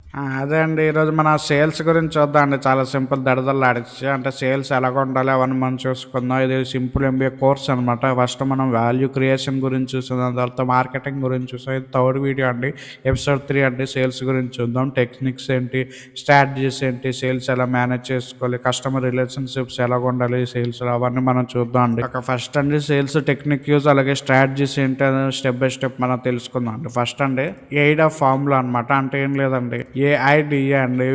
అదే అండి. ఈరోజు మన సేల్స్ గురించి చూద్దామండి. చాలా సింపుల్ దడదల్లాడిచ్చి. అంటే సేల్స్ ఎలాగుండాలి అవన్నీ మనం చూసుకుందాం. ఇది సింపుల్ ఎంబీఏ కోర్స్ అనమాట. ఫస్ట్ మనం వాల్యూ క్రియేషన్ గురించి చూసాం. దాని తర్వాత మార్కెటింగ్ గురించి చూసాం. ఇది థర్డ్ వీడియో అండి. ఎపిసోడ్ 3 అండి. సేల్స్ గురించి చూద్దాం. టెక్నిక్స్ ఏంటి, స్ట్రాటజీస్ ఏంటి, సేల్స్ ఎలా మేనేజ్ చేసుకోవాలి, కస్టమర్ రిలేషన్‌షిప్స్ ఎలాగుండాలి సేల్స్‌లో అవన్నీ మనం చూద్దాం అండి. ఫస్ట్ అండి సేల్స్ టెక్నిక్ యూజ్ అలాగే స్ట్రాటజీస్ ఏంటి అనేది స్టెప్ బై స్టెప్ మనం తెలుసుకుందాం అండి. ఫస్ట్ అండి ఎయిడా ఫార్ములా అనమాట. అంటే ఏం లేదండి. ఏఐడిఏ అండి.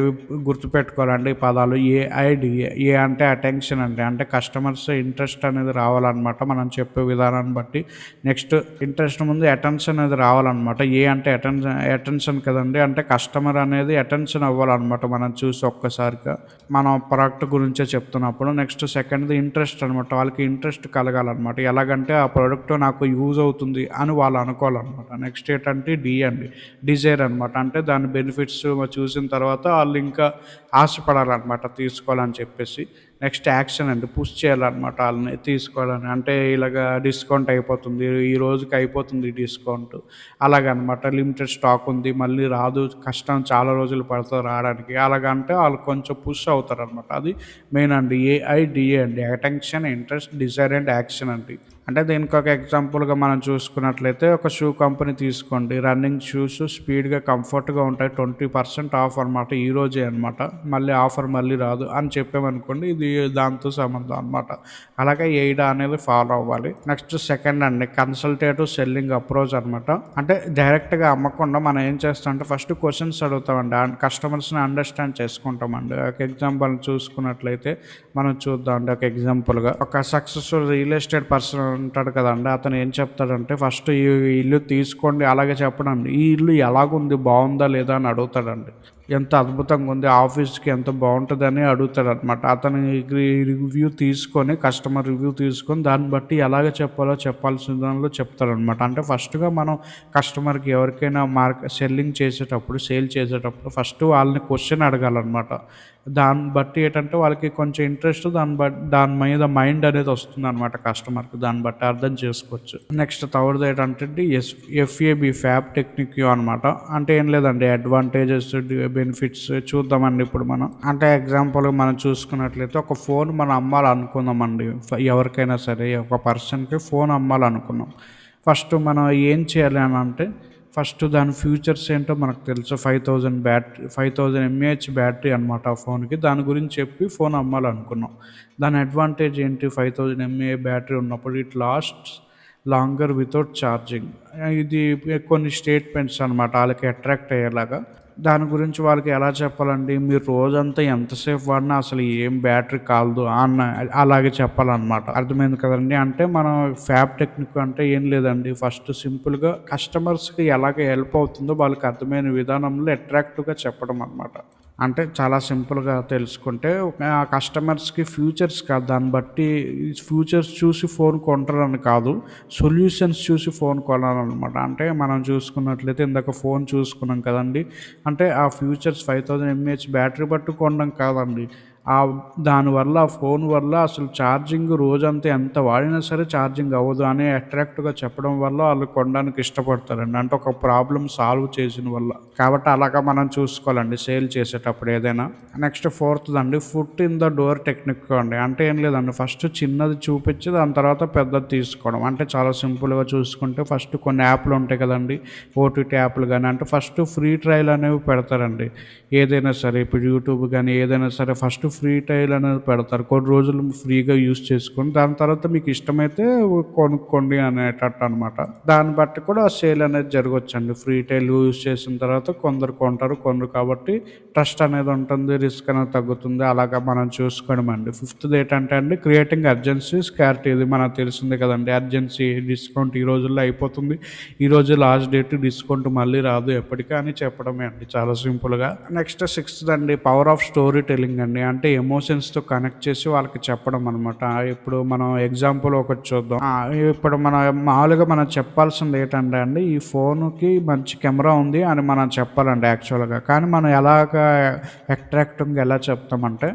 గుర్తుపెట్టుకోవాలండి ఈ పదాలు. ఏఐడిఏ. ఏ అంటే అటెన్షన్ అండి. అంటే కస్టమర్స్ ఇంట్రెస్ట్ అనేది రావాలన్నమాట మనం చెప్పే విధానాన్ని బట్టి. నెక్స్ట్ ఇంట్రెస్ట్ ముందు అటెన్షన్ అనేది రావాలన్నమాట. ఏ అంటే అటెన్షన్ కదండి. అంటే కస్టమర్ అనేది అటెన్షన్ అవ్వాలన్నమాట మనం చూసి ఒక్కసారిగా మనం ప్రోడక్ట్ గురించే చెప్తున్నప్పుడు. నెక్స్ట్ సెకండ్ది ఇంట్రెస్ట్ అనమాట. వాళ్ళకి ఇంట్రెస్ట్ కలగాలన్నమాట. ఎలాగంటే ఆ ప్రోడక్ట్ నాకు యూజ్ అవుతుంది అని వాళ్ళు అనుకోవాలన్నమాట. నెక్స్ట్ ఏంటంటే డి అండి. డిజైర్ అనమాట. అంటే దాని బెనిఫిట్స్ చూసిన తర్వాత వాళ్ళు ఇంకా ఆశపడాలన్నమాట తీసుకోవాలని చెప్పేసి. నెక్స్ట్ యాక్షన్ అండి. పుష్ చేయాలన్నమాట ఆళ్ళని తీసుకోవాలని. అంటే ఇలాగా డిస్కౌంట్ అయిపోతుంది. ఈ రోజుకి అయిపోతుంది డిస్కౌంట్. అలాగనమాట. లిమిటెడ్ స్టాక్ ఉంది. మళ్ళీ రాదు. కష్టం చాలా రోజులు పడతది రాడానికి. అలాగంటే ఆళ్ళు కొంచెం పుష్ అవుతారనమాట. అది మెయిన్ అండి. ఏఐడిఏ అండి. Attention, interest, desire and action అండి. అంటే దీనికొక ఎగ్జాంపుల్‌గా మనం చూసుకున్నట్లయితే ఒక షూ కంపెనీ తీసుకోండి. రన్నింగ్ షూస్ స్పీడ్‌గా, కంఫర్ట్‌గా ఉంటాయి. 20% ఆఫ్ అనమాట. ఈ రోజే అనమాట. మళ్ళీ ఆఫర్ మళ్ళీ రాదు అని చెప్పామనుకోండి. ఇది దాంతో సంబంధం అనమాట. అలాగే ఎయిడా అనేది ఫాలో అవ్వాలి. నెక్స్ట్ సెకండ్ అండి కన్సల్టేటివ్ సెల్లింగ్ అప్రోచ్ అనమాట. అంటే డైరెక్ట్‌గా అమ్మకుండా మనం ఏం చేస్తామంటే ఫస్ట్ క్వెషన్స్ అడుగుతామండి. కస్టమర్స్‌ని అండర్‌స్టాండ్ చేసుకుంటామండి. ఒక ఎగ్జాంపుల్ చూసుకున్నట్లయితే మనం చూద్దామండి ఒక ఎగ్జాంపుల్‌గా. ఒక సక్సెస్‌ఫుల్ రియల్ ఎస్టేట్ పర్సన్ ఉంటాడు కదండీ! అతను ఏం చెప్తాడంటే ఫస్ట్ ఈ ఇల్లు తీసుకోండి అలాగే చెప్పడండి. ఈ ఇల్లు ఎలాగుంది? బావుందా? లేదా? అని అడుగుతాడండి. ఎంత అద్భుతంగా ఉంది. ఆఫీస్‌కి ఎంత బావుంటదని అడుగుతాడనమాట. అతను రివ్యూ తీసుకొని కస్టమర్ రివ్యూ తీసుకొని దాన్ని బట్టి ఎలాగ చెప్పాలో చెప్పాల్సిన దానిలో చెప్తాడనమాట. అంటే ఫస్ట్‌గా మనం కస్టమర్‌కి ఎవరికైనా సెల్లింగ్ చేసేటప్పుడు, సేల్ చేసేటప్పుడు ఫస్ట్ వాళ్ళని క్వెషన్ అడగాలనమాట. దాన్ని బట్టి ఏంటంటే వాళ్ళకి కొంచెం ఇంట్రెస్ట్ దాని మీద మైండ్ అనేది వస్తుందనమాట కస్టమర్‌కి. దాన్ని బట్టి అర్థం చేసుకోవచ్చు. నెక్స్ట్ థర్డ్‌ది ఏంటంటే ఎఫ్ఏబి ఫ్యాబ్ టెక్నిక్ అనమాట. అంటే ఏం లేదండి అడ్వాంటేజెస్, బెనిఫిట్స్ చూద్దామండి ఇప్పుడు మనం. అంటే ఎగ్జాంపుల్‌గా మనం చూసుకున్నట్లయితే ఒక ఫోన్ మనం అమ్మాలనుకుందామండి. ఎవరికైనా సరే ఒక పర్సన్‌కి ఫోన్ అమ్మాలనుకున్నాం. ఫస్ట్ మనం ఏం చేయాలి అనంటే ఫస్ట్ దాని ఫ్యూచర్స్ ఏంటో మనకు తెలుసు. 5000 ఎంఏహెచ్ బ్యాటరీ అనమాట ఆ ఫోన్‌కి. దాని గురించి చెప్పి ఫోన్ అమ్మాలనుకున్నాం. దాని అడ్వాంటేజ్ ఏంటి 5000 ఎంఏ బ్యాటరీ ఉన్నప్పుడు it lasts longer without charging. ఇది కొన్ని స్టేట్మెంట్స్ అనమాట ఆళ్ళకి అట్రాక్ట్ అయ్యేలాగా. దాని గురించి వాళ్ళకి ఎలా చెప్పాలండి? మీరు రోజంతా ఎంతసేపు వాడినా అసలు ఏం బ్యాటరీ కాలదు అలాగే చెప్పాలనమాట. అర్థమైంది కదండీ! అంటే మనం ఫ్యాబ్ టెక్నిక్ అంటే ఏం లేదండి. ఫస్ట్ సింపుల్‌గా కస్టమర్స్‌కి ఎలాగ హెల్ప్ అవుతుందో వాళ్ళకి అర్థమైన విధానంలో అట్రాక్టివ్‌గా చెప్పడం అనమాట. అంటే చాలా సింపుల్‌గా తెలుసుకుంటే కస్టమర్స్‌కి ఫ్యూచర్స్ కాదు. దాన్ని బట్టి ఫ్యూచర్స్ చూసి ఫోన్ కొంటారని కాదు. సొల్యూషన్స్ చూసి ఫోన్ కొనాలనమాట. అంటే మనం చూసుకున్నట్లయితే ఇందాక ఫోన్ చూసుకున్నాం కదండీ! అంటే ఆ ఫ్యూచర్స్ 5000 ఎంఏహెచ్ బ్యాటరీ బట్టి కొనడం కాదండి. దానివల్ల ఆ ఫోన్ వల్ల అసలు ఛార్జింగ్ రోజంతా ఎంత వాడినా సరే ఛార్జింగ్ అవ్వదు అని అట్రాక్ట్‌గా చెప్పడం వల్ల ఆళ్ళు కొనడానికి ఇష్టపడతారండి. అంటే ఒక ప్రాబ్లమ్ సాల్వ్ చేసిన వల్ల. కాబట్టి అలాగా మనం చూసుకోవాలండి సేల్ చేసేటప్పుడు ఏదైనా. నెక్స్ట్ ఫోర్త్‌దండి foot in the door technique అండి. అంటే ఏం లేదండి ఫస్ట్ చిన్నది చూపించి దాని తర్వాత పెద్దది తీసుకోవడం. అంటే చాలా సింపుల్‌గా చూసుకుంటే ఫస్ట్ కొన్ని యాప్‌లు ఉంటాయి కదండీ! ఓటీటీ యాప్‌లు గాని అంటే ఫస్ట్ ఫ్రీ ట్రయల్ అనేవి పెడతారండి. ఏదైనా సరే ఇప్పుడు యూట్యూబ్ గాని ఏదైనా సరే ఫస్ట్ ఫ్రీ ట్రయల్ అనేది పెడతారు. కొన్ని రోజులు ఫ్రీగా యూజ్ చేసుకొని దాని తర్వాత మీకు ఇష్టమైతే కొనుక్కోండి అనేటట్టు అనమాట. దాన్ని బట్టి కూడా సేల్ అనేది జరగొచ్చండి. ఫ్రీ ట్రయల్ యూజ్ చేసిన తర్వాత కొందరు కొంటారు. కొనరు కాబట్టి ట్రస్ట్ అనేది ఉంటుంది. రిస్క్ అనేది తగ్గుతుంది. అలాగా మనం చూసుకోవడమండి. ఫిఫ్త్‌ది ఏంటంటే అండి క్రియేటింగ్ అర్జెన్సీ స్కార్టీ ఇది మనకు తెలిసిందే కదండీ! అర్జెన్సీ డిస్కౌంట్ ఈ రోజుల్లో అయిపోతుంది. ఈరోజు లాస్ట్ డేట్ డిస్కౌంట్ మళ్ళీ రాదు ఎప్పటికి అని చెప్పడమే అండి చాలా సింపుల్‌గా. నెక్స్ట్ సిక్స్త్‌దండి పవర్ ఆఫ్ స్టోరీ టెల్లింగ్ అండి. అంటే ఎమోషన్స్‌తో కనెక్ట్ చేసి వాళ్ళకి చెప్పడం అనమాట. ఇప్పుడు మనం ఎగ్జాంపుల్ ఒకటి చూద్దాం. ఇప్పుడు మామూలుగా మనం చెప్పాల్సింది ఏంటంటే అండి, ఈ ఫోనుకి మంచి కెమెరా ఉంది అని మనం చెప్పాలండి యాక్చువల్‌గా. కానీ మనం ఎలాగా అట్రాక్టింగ్‌గా ఎలా చెప్తామంటే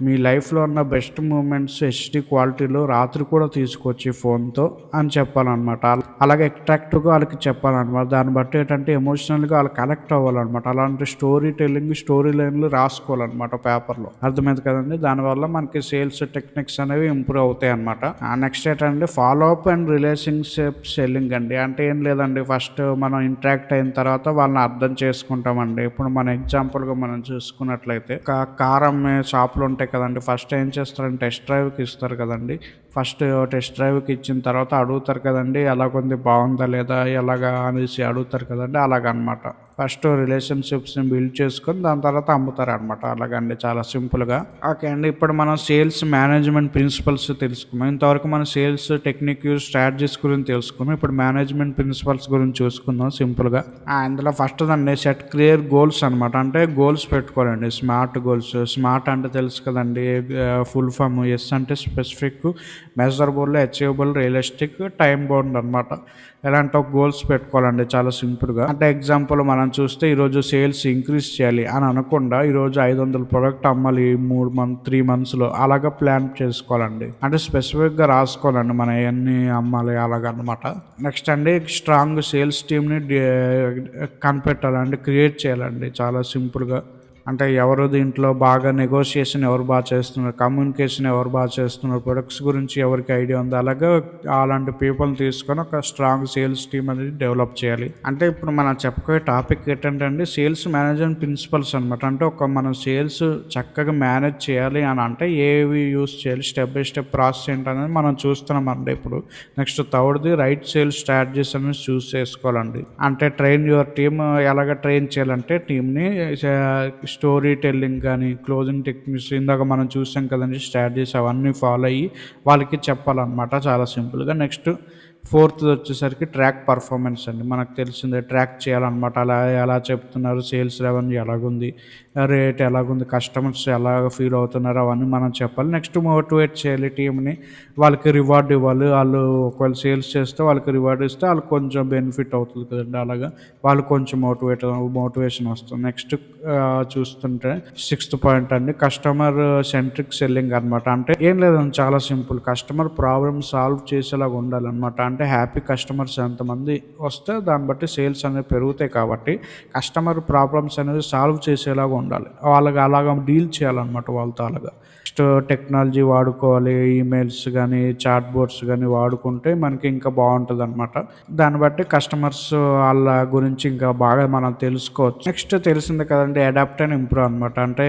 మీ లైఫ్లో ఉన్న బెస్ట్ మూమెంట్స్ హెచ్డి క్వాలిటీలో రాత్రి కూడా తీసుకోవచ్చు ఈ ఫోన్తో అని చెప్పాలన్నమాట. అలాగే అట్రాక్టివ్గా వాళ్ళకి చెప్పాలన్నమాట. దాన్ని బట్టి ఏంటంటే ఎమోషనల్గా వాళ్ళు కనెక్ట్ అవ్వాలన్నమాట. అలాంటి స్టోరీ టెల్లింగ్, స్టోరీ లైన్లు రాసుకోవాలన్నమాట పేపర్లో. అర్థమైంది కదండి. దానివల్ల మనకి సేల్స్ టెక్నిక్స్ అనేవి ఇంప్రూవ్ అవుతాయి అనమాట. నెక్స్ట్ ఏంటంటే follow up and relationship selling అండి. అంటే ఏం లేదండి, ఫస్ట్ మనం ఇంటరాక్ట్ అయిన తర్వాత వాళ్ళని అర్థం చేసుకుంటామండి. ఇప్పుడు మన ఎగ్జాంపుల్గా మనం చూసుకున్నట్లయితే కార్ అమ్మే షాపులు ఉంటాయి కదండి. ఫస్ట్ ఏం చేస్తారంటే టెస్ట్ డ్రైవ్కి ఇస్తారు కదండి. ఫస్ట్ టెస్ట్ డ్రైవ్కి ఇచ్చిన తర్వాత అడుగుతారు కదండి, ఎలాగుంది, బాగుందా లేదా, ఎలాగా అనేసి అడుగుతారు కదండి. అలాగనమాట. ఫస్ట్ రిలేషన్షిప్స్ని బిల్డ్ చేసుకొని దాని తర్వాత అమ్ముతారు అనమాట. అలాగండి, చాలా సింపుల్గా. ఓకే అండి, ఇప్పుడు మనం సేల్స్ మేనేజ్మెంట్ ప్రిన్సిపల్స్ తెలుసుకున్నాం. ఇంతవరకు మనం సేల్స్ టెక్నిక్, స్ట్రాటజీస్ గురించి తెలుసుకున్నాం. ఇప్పుడు మేనేజ్మెంట్ ప్రిన్సిపల్స్ గురించి చూసుకుందాం సింపుల్గా. ఇందులో ఫస్ట్ అండి సెట్ క్లియర్ గోల్స్ అనమాట. అంటే గోల్స్ పెట్టుకోవాలండి, స్మార్ట్ గోల్స్. స్మార్ట్ అంటే తెలుసు కదండి, ఫుల్ ఫామ్. ఎస్ అంటే specific, measurable, achievable, realistic, time bound అనమాట. ఎలాంటి ఒక గోల్స్ పెట్టుకోవాలండి చాలా సింపుల్గా. అంటే ఎగ్జాంపుల్ మనం చూస్తే ఈరోజు సేల్స్ ఇంక్రీజ్ చేయాలి అని అనకుండా ఈరోజు 500 ప్రోడక్ట్ అమ్మాలి 3 monthsలో, అలాగా ప్లాన్ చేసుకోవాలండి. అంటే స్పెసిఫిక్గా రాసుకోవాలండి మనం ఎన్ని అమ్మాలి అలాగనమాట. నెక్స్ట్ అండి స్ట్రాంగ్ సేల్స్ టీమ్ని కనిపెట్టాలండి, క్రియేట్ చేయాలండి చాలా సింపుల్గా. అంటే ఎవరు దీంట్లో బాగా నెగోషియేషన్ ఎవరు బాగా చేస్తున్నారు, కమ్యూనికేషన్ ఎవరు బాగా చేస్తున్నారు, ప్రొడక్ట్స్ గురించి ఎవరికి ఐడియా ఉంది, అలాగే అలాంటి పీపుల్ని తీసుకొని ఒక స్ట్రాంగ్ సేల్స్ టీమ్ అనేది డెవలప్ చేయాలి. అంటే ఇప్పుడు మనం చెప్పుకోే టాపిక్ ఏంటంటే అండి సేల్స్ మేనేజ్మెంట్ ప్రిన్సిపల్స్ అనమాట. అంటే మనం సేల్స్ చక్కగా మేనేజ్ చేయాలి అని అంటే ఏవి యూస్ చేయాలి, స్టెప్ బై స్టెప్ ప్రాసెస్ ఏంటనేది మనం చూస్తున్నామండి ఇప్పుడు. నెక్స్ట్ థర్డ్ది రైట్ సేల్స్ స్ట్రాటజీస్ అనేది చూస్ చేసుకోవాలండి. అంటే ట్రైన్ యువర్ టీమ్. ఎలాగ ట్రైన్ చేయాలంటే టీమ్ని స్టోరీ టెల్లింగ్ కానీ, క్లోజింగ్ టెక్నిక్స్, ఇందాక మనం చూసాం కదండి స్ట్రాటజీస్, అవన్నీ ఫాలో అయ్యి వాళ్ళకి చెప్పాలన్నమాట చాలా సింపుల్గా. నెక్స్ట్ ఫోర్త్ వచ్చేసరికి ట్రాక్ పర్ఫార్మెన్స్ అండి. మనకు తెలిసిందే, ట్రాక్ చేయాలన్నమాట. అలా ఎలా చెప్తున్నారు, సేల్స్ రెవెన్యూ ఎలాగుంది, రేట్ ఎలాగుంది, కస్టమర్స్ ఎలాగ ఫీల్ అవుతున్నారు, అవన్నీ మనం చెప్పాలి. నెక్స్ట్ మోటివేట్ చేయాలి టీమ్ని, వాళ్ళకి రివార్డ్ ఇవ్వాలి. వాళ్ళు ఒకవేళ సేల్స్ చేస్తే వాళ్ళకి రివార్డ్ ఇస్తే వాళ్ళకి కొంచెం బెనిఫిట్ అవుతుంది కదండి. అలాగా వాళ్ళు కొంచెం మోటివేషన్ వస్తుంది. నెక్స్ట్ చూస్తుంటే 6th పాయింట్ అండి కస్టమర్ సెంట్రిక్ సెల్లింగ్ అనమాట. అంటే ఏం లేదండి, చాలా సింపుల్. కస్టమర్ ప్రాబ్లమ్ సాల్వ్ చేసేలాగా ఉండాలన్నమాట. అంటే హ్యాపీ కస్టమర్స్ ఎంతమంది వస్తే దాన్ని బట్టి సేల్స్ అనేవి పెరుగుతాయి. కాబట్టి కస్టమర్ ప్రాబ్లమ్స్ అనేది సాల్వ్ చేసేలాగా ఉండాలి, వాళ్ళకి అలాగా డీల్ చేయాలన్నమాట వాళ్ళతో. అలాగా నెక్స్ట్ టెక్నాలజీ వాడుకోవాలి. ఈమెయిల్స్ కానీ, చాట్ బోర్డ్స్ కానీ వాడుకుంటే మనకి ఇంకా బాగుంటుంది అనమాట. దాన్ని బట్టి కస్టమర్స్ వాళ్ళ గురించి ఇంకా బాగా మనం తెలుసుకోవచ్చు. నెక్స్ట్ తెలిసింది కదండి, అడాప్ట్ అండ్ ఇంప్రూవ్ అనమాట. అంటే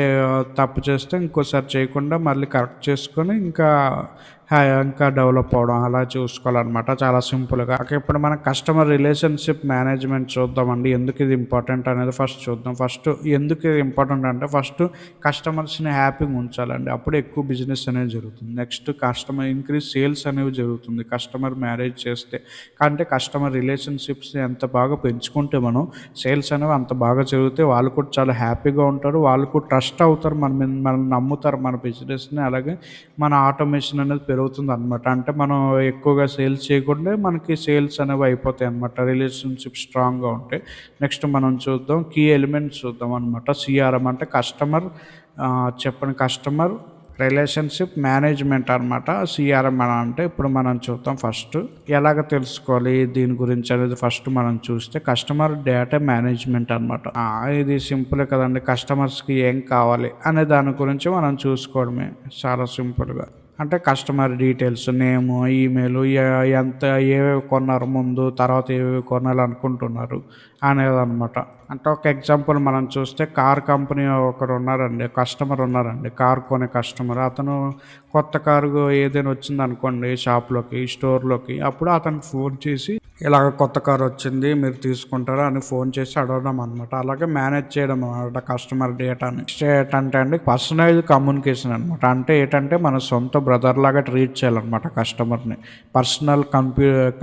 తప్పు చేస్తే ఇంకోసారి చేయకుండా మళ్ళీ కరెక్ట్ చేసుకొని ఇంకా డెవలప్ అవ్వడం అలా చూసుకోవాలన్నమాట చాలా సింపుల్గా. ఇప్పుడు మనం కస్టమర్ రిలేషన్షిప్ మేనేజ్మెంట్ చూద్దామండి. ఎందుకు ఇది ఇంపార్టెంట్ అనేది ఫస్ట్ చూద్దాం. ఫస్ట్ ఎందుకు ఇది ఇంపార్టెంట్ అంటే ఫస్ట్ కస్టమర్స్ని హ్యాపీగా ఉంచాలండి, అప్పుడు ఎక్కువ బిజినెస్ అనేది జరుగుతుంది. నెక్స్ట్ కస్టమర్ ఇంక్రీజ్ సేల్స్ అనేవి జరుగుతుంది కస్టమర్ మ్యారేజ్ చేస్తే. అంటే కస్టమర్ రిలేషన్షిప్స్ని ఎంత బాగా పెంచుకుంటే మనం సేల్స్ అనేవి అంత బాగా జరిగితే వాళ్ళు కూడా చాలా హ్యాపీగా ఉంటారు, వాళ్ళు కూడా ట్రస్ట్ అవుతారు, మనల్ని నమ్ముతారు మన బిజినెస్ని. అలాగే మన ఆటోమేషన్ అనేది పెరుగుతుంది అనమాట. అంటే మనం ఎక్కువగా సేల్స్ చేయకుండా మనకి సేల్స్ అనేవి అయిపోతాయి అనమాట, రిలేషన్షిప్ స్ట్రాంగ్గా ఉంటాయి. నెక్స్ట్ మనం చూద్దాం కీ ఎలిమెంట్స్ చూద్దాం అనమాట. సిఆర్ఎం అంటే కస్టమర్ రిలేషన్షిప్ మేనేజ్మెంట్ అనమాట. సిఆర్ఎం అని అంటే ఇప్పుడు మనం చూద్దాం. ఫస్ట్ ఎలాగ తెలుసుకోవాలి దీని గురించి అనేది ఫస్ట్ మనం చూస్తే కస్టమర్ డేటా మేనేజ్మెంట్ అనమాట. ఇది సింపుల్ కదండి, కస్టమర్స్కి ఏం కావాలి అనే దాని గురించి మనం చూసుకోవడమే చాలా సింపుల్గా. అంటే కస్టమర్ డీటెయిల్స్, నేము, ఈమెయిల్, ఎంత ఏవేవి కొన్నారు ముందు, తర్వాత ఏవేవి కొనాలనుకుంటున్నారు అనేదన్నమాట. అంటే ఒక ఎగ్జాంపుల్ మనం చూస్తే కార్ కంపెనీ కస్టమర్ ఉన్నారండి, కార్ కొనే కస్టమర్. అతను కొత్త కారు ఏదైనా వచ్చింది అనుకోండి షాప్లోకి, స్టోర్లోకి, అప్పుడు అతనికి ఫోన్ చేసి ఇలాగ కొత్త కారు వచ్చింది మీరు తీసుకుంటారా అని ఫోన్ చేసి అడగడం అనమాట. అలాగే మేనేజ్ చేయడం అనమాట కస్టమర్ డేటాని. ఏంటంటే అండి పర్సనలైజ్ కమ్యూనికేషన్ అనమాట. అంటే ఏంటంటే మన సొంత బ్రదర్ లాగా ట్రీట్ చేయాలన్నమాట కస్టమర్ని. పర్సనల్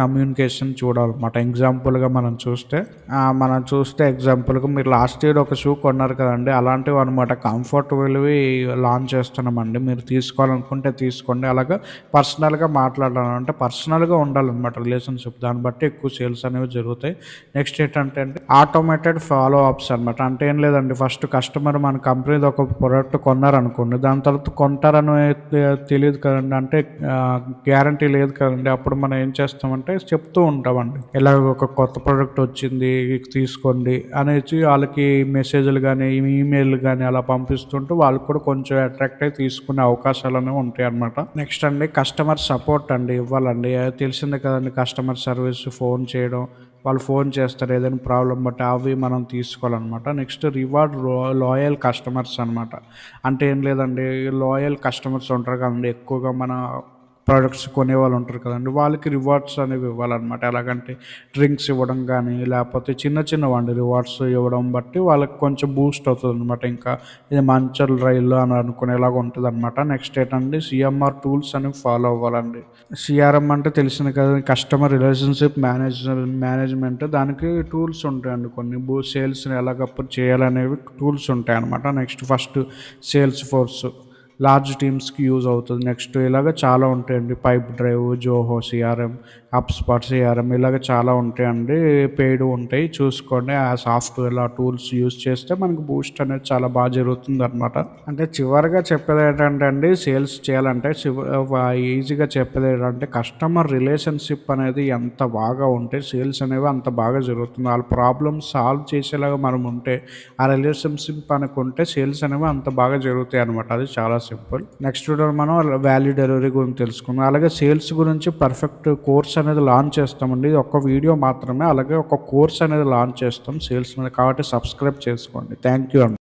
కమ్యూనికేషన్ చూడాలన్నమాట. ఎగ్జాంపుల్గా మనం చూస్తే మనం చూస్తే ఎగ్జాంపుల్‌గా మీరు లాస్ట్ ఇయర్ ఒక షూ కొన్నారు కదండీ! అలాంటివన్నమాట. కంఫర్టబుల్‌వి లాంచ్ చేస్తున్నామండి. మీరు తీసుకోవాలనుకుంటే తీసుకోండి. అలాగా పర్సనల్‌గా మాట్లాడాలి. అంటే పర్సనల్‌గా ఉండాలన్నమాట రిలేషన్‌షిప్. దాన్ని బట్టి ఎక్కువ సేల్స్ అనేవి జరుగుతాయి. నెక్స్ట్ ఏంటంటే అండి ఆటోమేటెడ్ ఫాలో అప్స్ అనమాట. అంటే ఏం లేదండి ఫస్ట్ కస్టమర్ మన కంపెనీది ఒక ప్రొడక్ట్ కొన్నారనుకోండి. దాని తర్వాత కొంటారని తెలీదు కదండీ. అంటే గ్యారంటీ లేదు కదండీ. అప్పుడు మనం ఏం చేస్తామంటే చెప్తూ ఉంటామండి. ఇలాగ ఒక కొత్త ప్రొడక్ట్ వచ్చింది తీసుకోండి అనేసి వాళ్ళకి మెసేజ్‌లు గానీ, ఈమెయిల్‌లు గానీ అలా పంపిస్తుంటే వాళ్ళు కూడా కొంచెం అట్రాక్ట్ అయ్యి తీసుకునే అవకాశాలనేవి ఉంటాయన్నమాట. నెక్స్ట్ అండి కస్టమర్ సపోర్ట్ అండి ఇవ్వాలండి. తెలిసిందే కదండీ కస్టమర్ సర్వీస్ ఫోన్ చేయడం. వాళ్ళు ఫోన్ చేస్తారు ఏదైనా ప్రాబ్లమ్ బట్టి అవి మనం తీసుకోవాలనమాట. నెక్స్ట్ రివార్డ్ లాయల్ కస్టమర్స్ అనమాట. అంటే ఏం లేదండి లాయల్ కస్టమర్స్ ఉంటారు కదండీ ఎక్కువగా మన ప్రొడక్ట్స్ కొనేవాళ్ళు ఉంటారు కదండీ! వాళ్ళకి రివార్డ్స్ అనేవి ఇవ్వాలనమాట. ఎలాగంటే డ్రింక్స్ ఇవ్వడం గానీ, లేపోతే చిన్న చిన్నవండి రివార్డ్స్ ఇవ్వడం బట్టి వాళ్ళకి కొంచెం బూస్ట్ అవుతదనమాట. ఇంకా ఇది మంచల్ రైలు అని అనుకునేలాగా ఉంటదనమాట. నెక్స్ట్ ఏంటంటే సీఎంఆర్ టూల్స్ అనేవి ఫాలో అవ్వాలండి. సీఆర్ఎం అంటే తెలిసింది కదా! కస్టమర్ రిలేషన్‌షిప్ మేనేజ్‌మెంట్ దానికి టూల్స్ ఉంటాయండి కొన్ని. సేల్స్‌ని ఎలాగప్పుడు చేయాలనేవి టూల్స్ ఉంటాయనమాట. Next first sales force large టీమ్స్‌కి యూజ్ అవుతది. నెక్స్ట్ ఇలాగ చాలా ఉంటాయండి. Pipedrive, Zoho CRM, HubSpot CRM ఇలాగ చాలా ఉంటాయండి. పెయిడ్ ఉంటాయి. చూసుకోండి. ఆ సాఫ్ట్‌వేర్‌లో ఆ టూల్స్ యూజ్ చేస్తే మనకు బూస్ట్ అనేది చాలా జరుగుతుందనమాట. అంటే చివరగా చెప్పేదేంటంటే అండి సేల్స్ చేయాలంటే ఈజీగా చెప్పేదేంటంటే కస్టమర్ రిలేషన్‌షిప్ అనేది ఎంత బాగా ఉంటే సేల్స్ అనేవి అంత బాగా జరుగుతుంది. ఆళ్ళ ప్రాబ్లమ్స్ సాల్వ్ చేసేలాగా మనం ఉంటే, ఆ రిలేషన్‌షిప్ అనుకుంటే సేల్స్ అనేవి అంత బాగా జరుగుతాయనమాట. అది చాలా సింపుల్. నెక్స్ట్ వీడియోలో మనం వాల్యూ డెలివరీ గురించి తెలుసుకుందాం. అలాగే సేల్స్ గురించి పర్ఫెక్ట్ కోర్స్ అనేది లాంచ్ చేస్తామండి. ఇది ఒక్క వీడియో మాత్రమే. అలాగే ఒక కోర్స్ అనేది లాంచ్ చేస్తాం సేల్స్ మీద. కాబట్టి సబ్స్క్రైబ్ చేసుకోండి. థాంక్ యూ అండి.